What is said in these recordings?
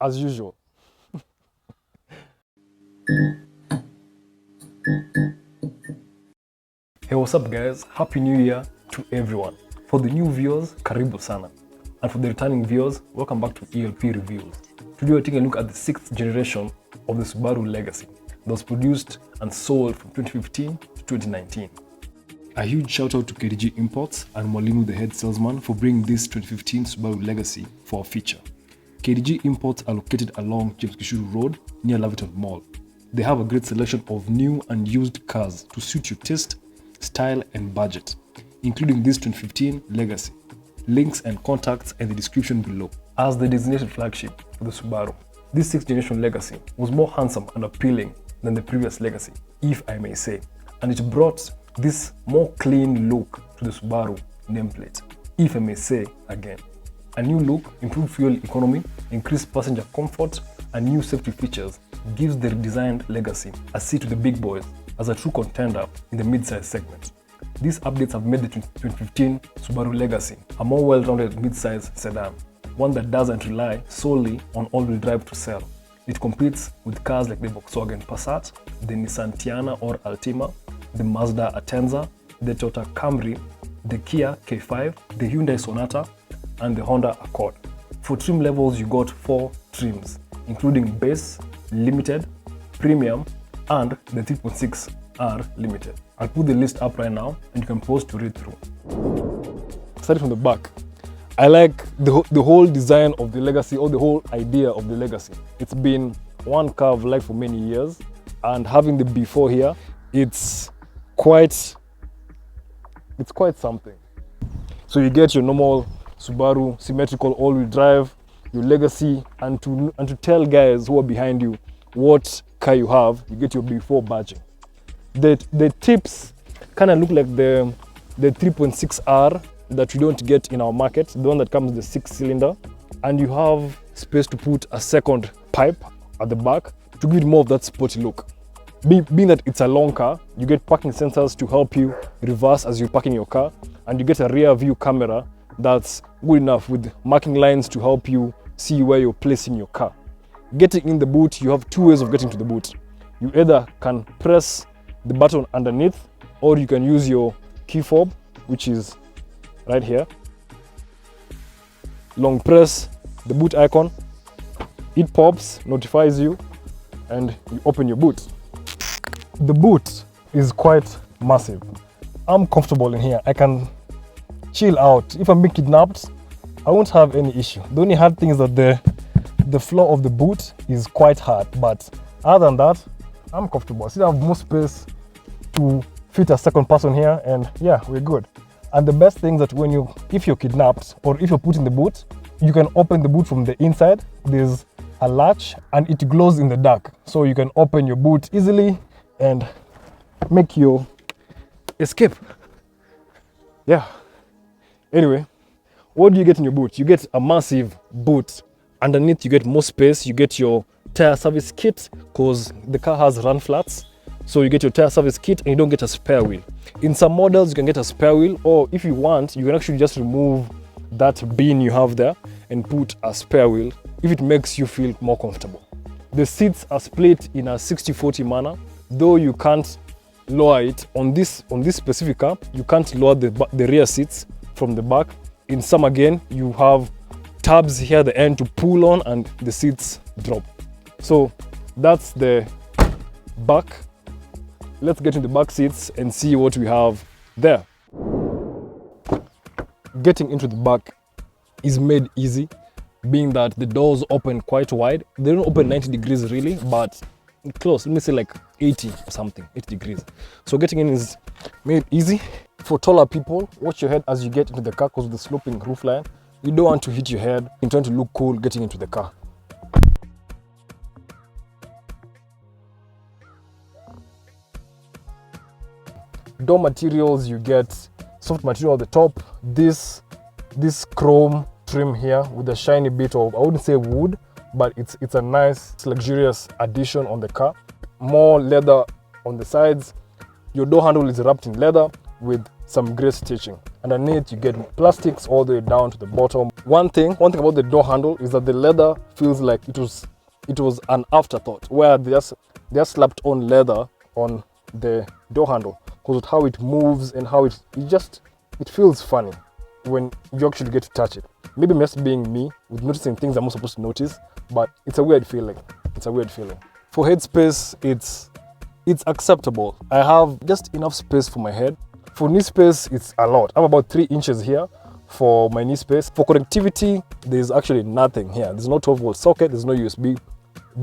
as usual. Hey, what's up guys? Happy New Year to everyone. For the new viewers, karibu sana. And for the returning viewers, welcome back to El.P Reviews. Today we're taking a look at the 6th generation of the Subaru Legacy that was produced and sold from 2015 to 2019. A huge shout out to KDG Imports and Mwalimu the head salesman for bringing this 2015 Subaru Legacy for a feature. KDG Imports are located along James Gishuru Road near Laviton Mall. They have a great selection of new and used cars to suit your taste, style and budget, including this 2015 Legacy. Links and contacts in the description below. As the designated flagship for the Subaru, this 6th generation Legacy was more handsome and appealing than the previous Legacy, if I may say, and it brought this more clean look to the Subaru nameplate, if I may say again. A new look, improved fuel economy, increased passenger comfort, and new safety features gives the redesigned Legacy a seat to the big boys as a true contender in the midsize segment. These updates have made the 2015 Subaru Legacy a more well-rounded midsize sedan, one that doesn't rely solely on all-wheel drive to sell. It competes with cars like the Volkswagen Passat, the Nissan Tiana or Altima, the Mazda Atenza, the Toyota Camry, the Kia K5, the Hyundai Sonata, and the Honda Accord. For trim levels, you got 4 trims, including base, limited, premium, and the 3.6R limited. I'll put the list up right now and you can pause to read through. Starting from the back, I like the whole design of the Legacy, or the whole idea of the Legacy. It's been one car I've liked for many years, and having the B4 here, it's quite something. So you get your normal Subaru symmetrical all-wheel drive, your Legacy, and to tell guys who are behind you what car you have, you get your B4 badging. The tips kind of look like the 3.6R that we don't get in our market, the one that comes with the 6-cylinder, and you have space to put a second pipe at the back to give it more of that sporty look. Being that it's a long car, you get parking sensors to help you reverse as you're parking your car, and you get a rear view camera that's good enough with marking lines to help you see where you're placing your car. Getting in the boot, you have 2 ways of getting to the boot. You either can press the button underneath, or you can use your key fob, which is right here. Long press the boot icon, it pops, notifies you, and you open your boot. The boot is quite massive. I'm comfortable in here. I can chill out. If I'm being kidnapped, I won't have any issue. The only hard thing is that the floor of the boot is quite hard, but other than that, I'm comfortable. I still have more space to fit a second person here, and yeah, we're good. And the best thing is that if you're kidnapped or if you're put in the boot, you can open the boot from the inside. There's a latch and it glows in the dark, so you can open your boot easily and make your escape. Yeah. Anyway, what do you get in your boot? You get a massive boot. Underneath you get more space. You get your tire service kit, because the car has run flats, so you get your tire service kit and you don't get a spare wheel. In some models you can get a spare wheel, or if you want, you can actually just remove that bin you have there and put a spare wheel if it makes you feel more comfortable. The seats are split in a 60-40 manner, though you can't lower it. On this specific car, you can't lower the rear seats from the back. In some, again, you have tabs here at the end to pull on and the seats drop. So that's the back. Let's get into the back seats and see what we have there. Getting into the back is made easy, being that the doors open quite wide. They don't open 90 degrees really, but close. Let me say like 80 or something, 80 degrees. So getting in is made easy. For taller people, watch your head as you get into the car, because of the sloping roofline, you don't want to hit your head in trying to look cool getting into the car. Door materials, you get soft material at the top, this chrome trim here with a shiny bit of, I wouldn't say wood, but it's a nice luxurious addition on the car. More leather on the sides. Your door handle is wrapped in leather with some grey stitching. Underneath you get plastics all the way down to the bottom. One thing about the door handle is that the leather feels like it was an afterthought, where they just slapped on leather on the door handle, because of how it moves and how it feels funny when you actually get to touch it. Maybe I'm just being me with noticing things I'm not supposed to notice, but it's a weird feeling. For headspace, it's acceptable. I have just enough space for my head. For knee space, it's a lot. I have about 3 inches here for my knee space. For connectivity, there's actually nothing here. There's no 12-volt socket, there's no USB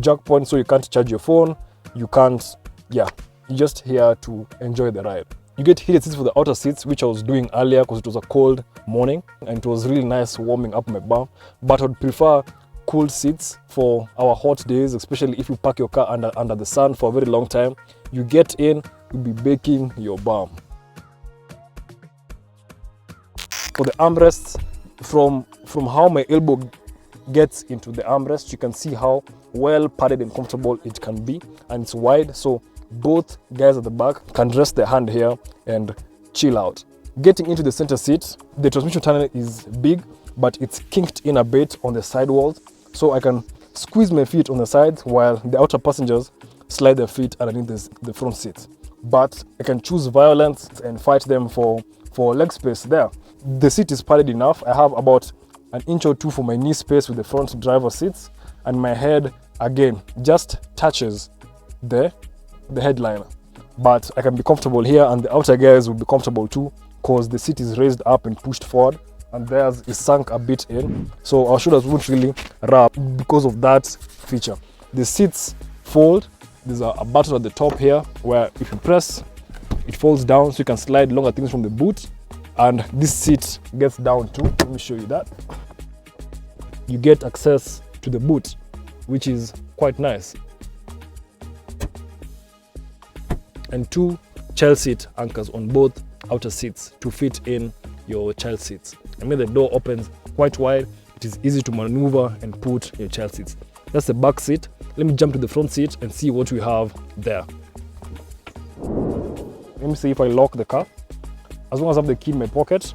jack point, so you can't charge your phone. You can't, you're just here to enjoy the ride. You get heated seats for the outer seats, which I was doing earlier because it was a cold morning and it was really nice warming up my bum. But I would prefer cool seats for our hot days, especially if you park your car under the sun for a very long time. You get in, you'll be baking your bum. For the armrests, from how my elbow gets into the armrest, you can see how well padded and comfortable it can be, and it's wide, so both guys at the back can rest their hand here and chill out. Getting into the center seat, the transmission tunnel is big, but it's kinked in a bit on the side walls, so I can squeeze my feet on the sides while the outer passengers slide their feet underneath the front seat. But I can choose violence and fight them for leg space there. The seat is padded enough. I have about 1 inch or 2 for my knee space with the front driver seats, and my head again just touches the headliner. But I can be comfortable here, and the outer guys will be comfortable too, because the seat is raised up and pushed forward, and theirs is sunk a bit in, so our shoulders won't really wrap because of that feature. The seats fold. There's a button at the top here where if you press, it folds down, so you can slide longer things from the boot, and this seat gets down too. Let me show you that. You get access to the boot, which is quite nice. And 2 child seat anchors on both outer seats to fit in your child seats. I mean, the door opens quite wide. It is easy to maneuver and put your child seats. That's the back seat. Let me jump to the front seat and see what we have there. Let me see if I lock the car. As long as I have the key in my pocket,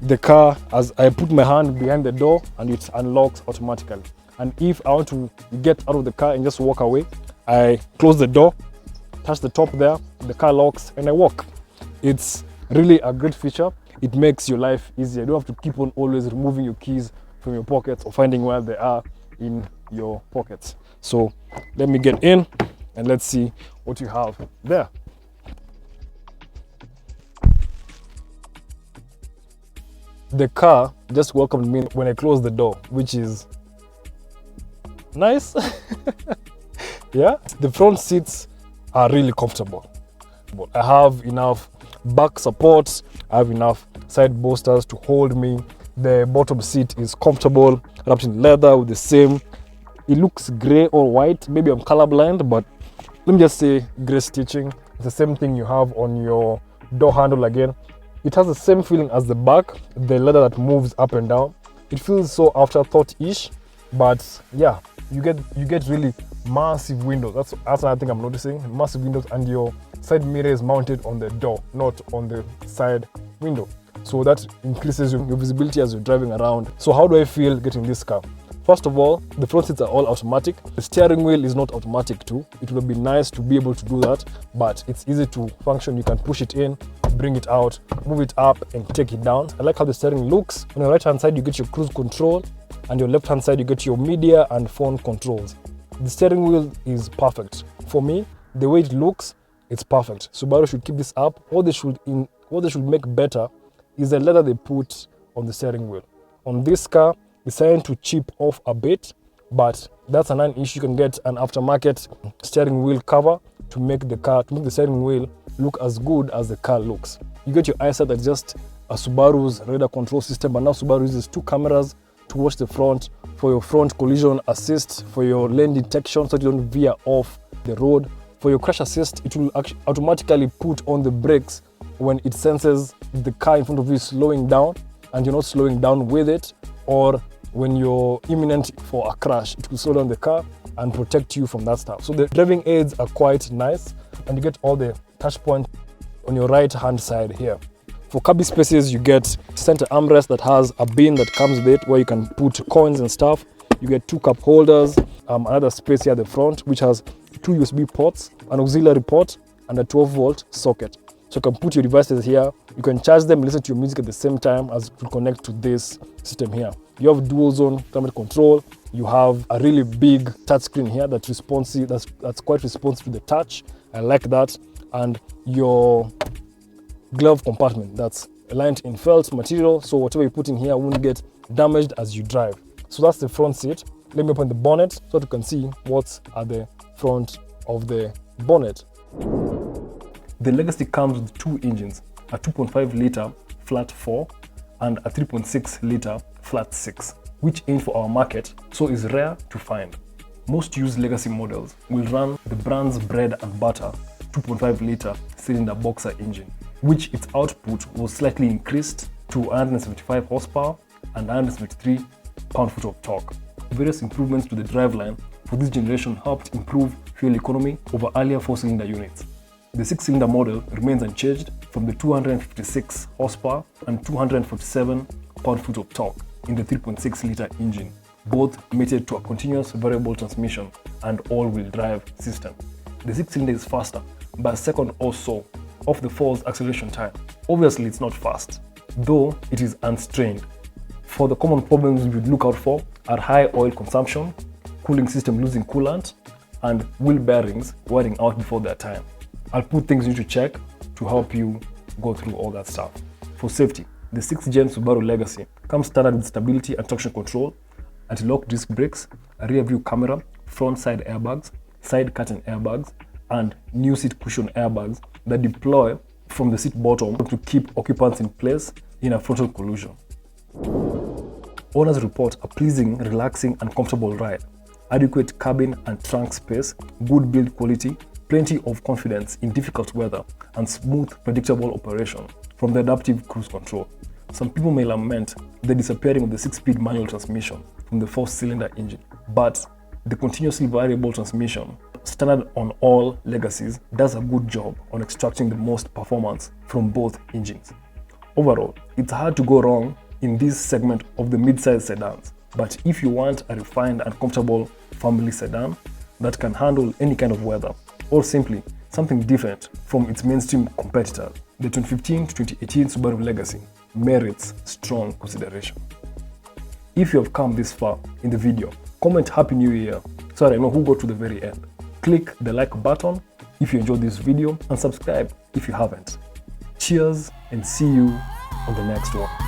the car, as I put my hand behind the door, and it unlocks automatically. And if I want to get out of the car and just walk away, I close the door, touch the top there, the car locks, and I walk. It's really a great feature. It makes your life easier. You don't have to keep on always removing your keys from your pockets or finding where they are in your pockets. So let me get in and let's see what you have there. The car just welcomed me when I closed the door, which is nice. Yeah, the front seats are really comfortable. I have enough back support, I have enough side bolsters to hold me. The bottom seat is comfortable, wrapped in leather with the same, it looks gray or white, maybe I'm colorblind, but let me just say gray stitching. It's the same thing you have on your door handle again. It has the same feeling as the back, the leather that moves up and down. It feels so afterthought-ish, but yeah, you get really massive windows. That's another thing I'm noticing, massive windows, and your side mirror is mounted on the door, not on the side window. So that increases your visibility as you're driving around. So how do I feel getting this car? First of all, the front seats are all automatic. The steering wheel is not automatic too. It would be nice to be able to do that, but it's easy to function. You can push it in, bring it out, move it up, and take it down. I like how the steering looks. On your right hand side, you get your cruise control, and your left hand side, you get your media and phone controls. The steering wheel is perfect. For me, the way it looks, it's perfect. Subaru should keep this up. What they should make better is the leather they put on the steering wheel. On this car, it's starting to chip off a bit, but that's a non-issue. You can get an aftermarket steering wheel cover to make the steering wheel look as good as the car looks. You get your eyesight that's just a Subaru's radar control system, but now Subaru uses 2 cameras to watch the front for your front collision assist, for your lane detection so you don't veer off the road. For your crash assist, it will automatically put on the brakes when it senses the car in front of you is slowing down and you're not slowing down with it, or when you're imminent for a crash, it will slow down the car and protect you from that stuff. So the driving aids are quite nice, and you get all the touch points on your right hand side here. For cubby spaces, you get center armrest that has a bin that comes with it where you can put coins and stuff. You get 2 cup holders, another space here at the front which has 2 USB ports, an auxiliary port, and a 12-volt socket. So you can put your devices here, you can charge them, listen to your music at the same time as to connect to this system here. You have dual zone climate control, you have a really big touchscreen here that's responsive, that's quite responsive to the touch. I like that. And your glove compartment that's aligned in felt material, so whatever you put in here won't get damaged as you drive. So that's the front seat. Let me open the bonnet so that you can see what's at the front of the bonnet. The Legacy comes with 2 engines, a 2.5 litre flat 4 and a 3.6 litre flat 6, which aim for our market, so is rare to find. Most used Legacy models will run the brand's bread and butter 2.5 litre cylinder boxer engine, which its output was slightly increased to 175 horsepower and 173 pound-foot of torque. Various improvements to the driveline for this generation helped improve fuel economy over earlier 4-cylinder units. The 6-cylinder model remains unchanged from the 256 horsepower and 247 pound-foot of torque in the 3.6 litre engine, both mated to a continuous variable transmission and all-wheel drive system. The 6-cylinder is faster by a second or so off the 4's acceleration time. Obviously it's not fast, though it is unstrained. For the common problems we would look out for are high oil consumption, cooling system losing coolant, and wheel bearings wearing out before their time. I'll put things you need to check to help you go through all that stuff. For safety, the 6th gen Subaru Legacy comes standard with stability and traction control, anti-lock disc brakes, a rear view camera, front side airbags, side curtain airbags, and new seat cushion airbags that deploy from the seat bottom to keep occupants in place in a frontal collision. Owners report a pleasing, relaxing, and comfortable ride, adequate cabin and trunk space, good build quality, plenty of confidence in difficult weather, and smooth, predictable operation from the adaptive cruise control. Some people may lament the disappearing of the 6-speed manual transmission from the 4-cylinder engine, but the continuously variable transmission, standard on all Legacies, does a good job on extracting the most performance from both engines. Overall, it's hard to go wrong in this segment of the mid-size sedans, but if you want a refined and comfortable family sedan that can handle any kind of weather, or simply something different from its mainstream competitor, the 2015 to 2018 Subaru Legacy merits strong consideration. If you have come this far in the video, comment Happy New Year so that I know who got to the very end. Click the like button if you enjoyed this video and subscribe if you haven't. Cheers and see you on the next one.